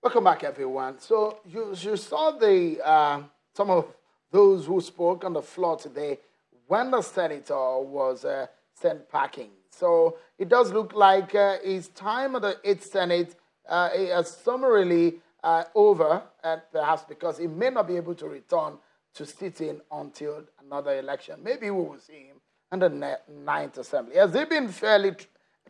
Welcome back, everyone. So you saw the some of those who spoke on the floor today when the senator was sent packing. So it does look like his time at the Eighth Senate is summarily over, perhaps because he may not be able to return to sitting until another election. Maybe we will see him in the Ninth Assembly. Has he been fairly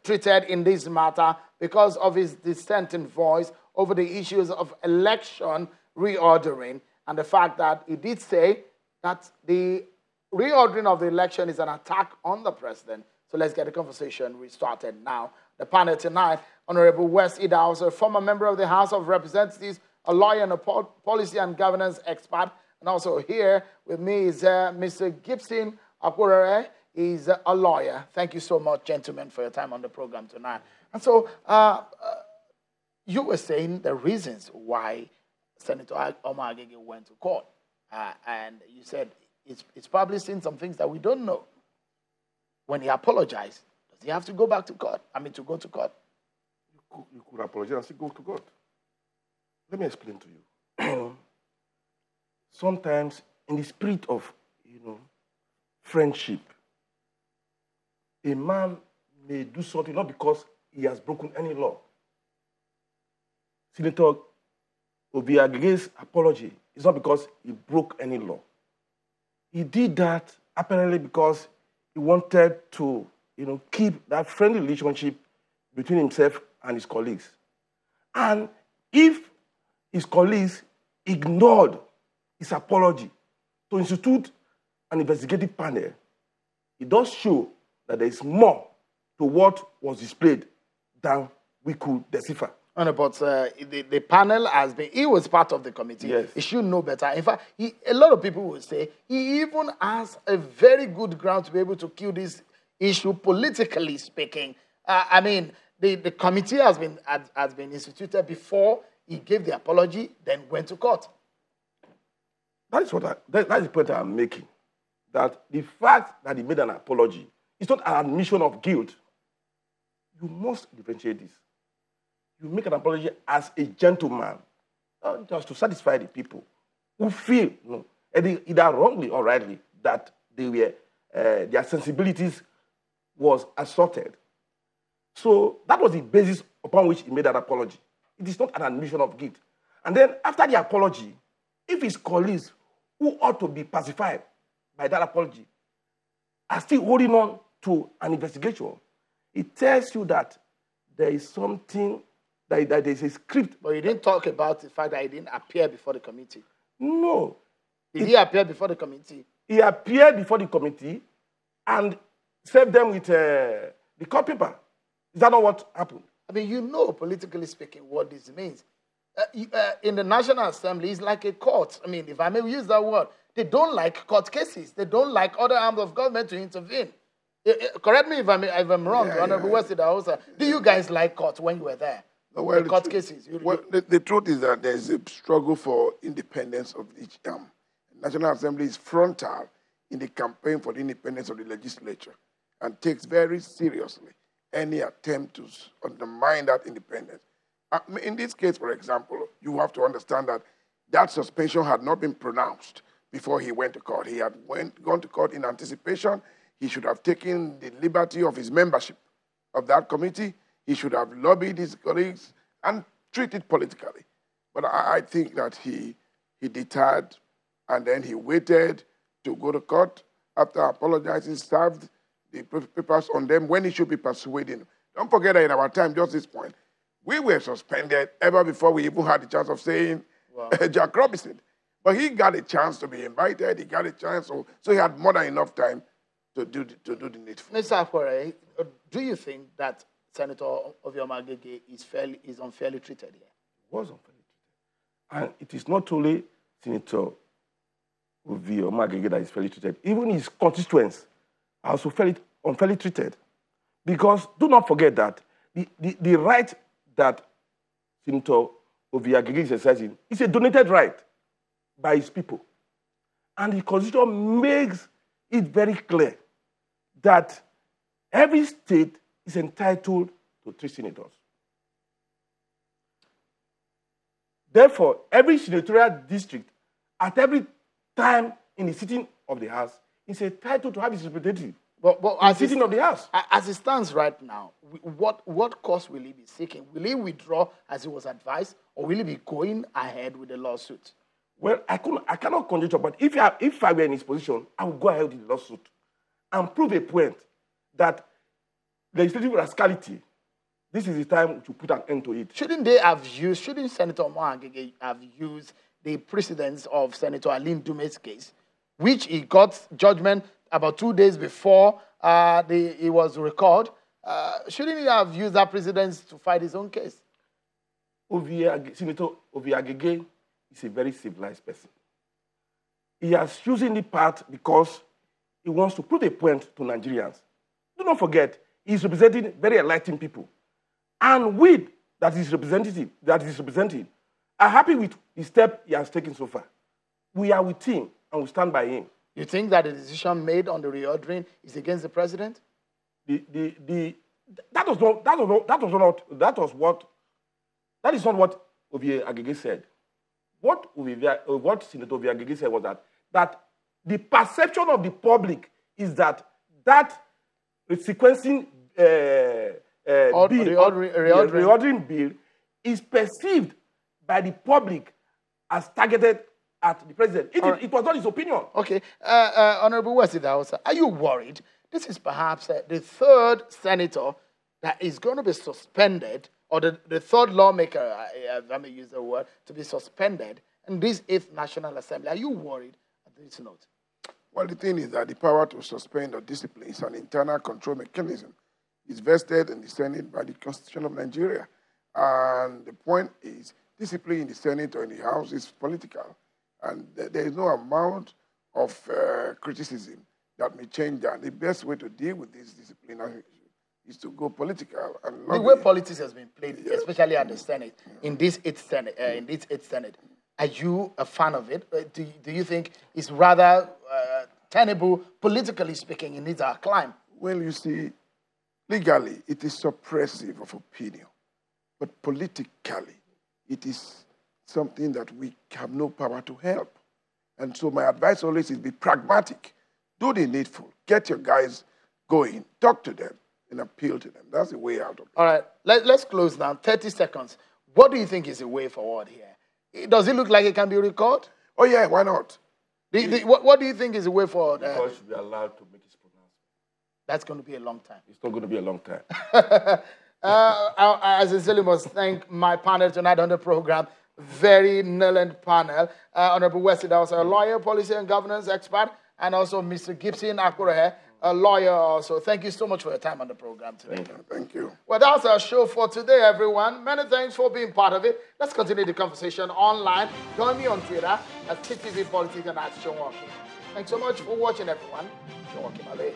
treated in this matter because of his dissenting voice over the issues of election reordering and the fact that he did say that the reordering of the election is an attack on the president? So let's get the conversation restarted now. The panel tonight, Honorable West Idahosa, a former member of the House of Representatives, a lawyer and a policy and governance expert. And also here with me is Mr. Gibson Akurere. He's a lawyer. Thank you so much, gentlemen, for your time on the program tonight. And so you were saying the reasons why Senator Omo-Agege went to court. And you said it's probably seen some things that we don't know. When he apologized, does he have to go back to court? To go to court? You could apologize and still go to court. Let me explain to you. Sometimes, in the spirit of, friendship, a man may do something not because he has broken any law. Senator Omo-Agege's apology is not because he broke any law. He did that apparently because he wanted to, keep that friendly relationship between himself and his colleagues. And if his colleagues ignored his apology to institute an investigative panel, it does show that there is more to what was displayed than we could decipher. But the panel has been, he was part of the committee. Yes. He should know better. In fact, a lot of people will say he even has a very good ground to be able to kill this issue, politically speaking. The committee has been instituted before he gave the apology, then went to court. That is the point I'm making. That the fact that he made an apology is not an admission of guilt. You must differentiate this. You make an apology as a gentleman, not just to satisfy the people who feel, either wrongly or rightly, that they were their sensibilities was assaulted. So that was the basis upon which he made that apology. It is not an admission of guilt. And then after the apology, if his colleagues who ought to be pacified by that apology are still holding on to an investigation, it tells you that there is something, that there is a script. But you didn't talk about the fact that he didn't appear before the committee. No. Did he appear before the committee? He appeared before the committee and served them with the court paper. Is that not what happened? Politically speaking, what this means. In the National Assembly, it's like a court. If I may use that word, they don't like court cases. They don't like other arms of government to intervene. Correct me if I'm wrong, Honorable West Idahosa. Do you guys like court when you were there? Well, the court cases. The truth is that there's a struggle for independence of each arm. The National Assembly is frontal in the campaign for the independence of the legislature and takes very seriously any attempt to undermine that independence. In this case, for example, you have to understand that suspension had not been pronounced before he went to court. He had gone to court in anticipation. He should have taken the liberty of his membership of that committee. He should have lobbied his colleagues and treated politically. But I think that he deterred and then he waited to go to court after apologizing, served the papers on them when he should be persuading. Don't forget that in our time, just this point, we were suspended ever before we even had the chance of saying Jack Robinson. But he got a chance to be invited. He got a chance, so he had more than enough time to do the needful. Mr. Akwere, do you think that Senator Omo-Agege is unfairly treated here? He was unfairly treated. And it is not only Senator Omo-Agege that is fairly treated. Even his constituents are also unfairly treated. Because do not forget that the right that Senator Omo-Agege is exercising is a donated right by his people. And the Constitution makes it very clear that every state is entitled to 3 senators. Therefore, every senatorial district, at every time in the sitting of the House, is entitled to have its representative. But in the sitting of the House. As it stands right now, what course will he be seeking? Will he withdraw as he was advised, or will he be going ahead with the lawsuit? Well, I cannot conjecture, but if I were in his position, I would go ahead with the lawsuit and prove a point that legislative rascality, this is the time to put an end to it. Shouldn't Senator Omo-Agege have used the precedence of Senator Aline Dume's case, which he got judgment about 2 days before he was recalled? Shouldn't he have used that precedence to fight his own case? Senator Omo-Agege is a very civilized person. He has chosen the path because he wants to prove a point to Nigerians. Do not forget, he's representing very enlightened people. And we that is representing are happy with the step he has taken so far. We are with him and we stand by him. You think that the decision made on the reordering is against the president? That is not what Omo-Agege said. What Senator Omo-Agege said was that the perception of the public is that sequencing reordering bill is perceived by the public as targeted at the president. It was not his opinion. Okay. Honorable Wesley Dawson, are you worried? This is perhaps the third senator that is going to be suspended, or the third lawmaker, let me use the word, to be suspended in this 8th National Assembly. Are you worried at this note? Well, the thing is that the power to suspend or discipline is an internal control mechanism. It's vested in the Senate by the Constitution of Nigeria. And the point is, discipline in the Senate or in the House is political. And there is no amount of criticism that may change that. The best way to deal with this discipline is to go political. And the way politics has been played, especially at the Senate, in this 8th Senate, are you a fan of it? Do you think it's rather tenable, politically speaking, in its climb? Well, you see, legally, it is suppressive of opinion. But politically, it is something that we have no power to help. And so my advice always is be pragmatic. Do the needful. Get your guys going. Talk to them and appeal to them. That's the way out of it. All right. Let's close now. 30 seconds. What do you think is the way forward here? Does it look like it can be recalled? Oh, yeah. Why not? What do you think is the way forward? Because should be allowed to make his pronouncement. That's going to be a long time. It's not going to be a long time. I sincerely must thank my panel tonight on the program. Very knowledgeable panel. Honorable Wesley Dawson, a lawyer, policy and governance expert, and also Mr. Gibson Akure, a lawyer also. Thank you so much for your time on the program today. Thank you. Well, that's our show for today, everyone. Many thanks for being part of it. Let's continue the conversation online. Join me on Twitter at TTV Politics and at Shonwaki. Thanks so much for watching, everyone. Shonwaki Malay.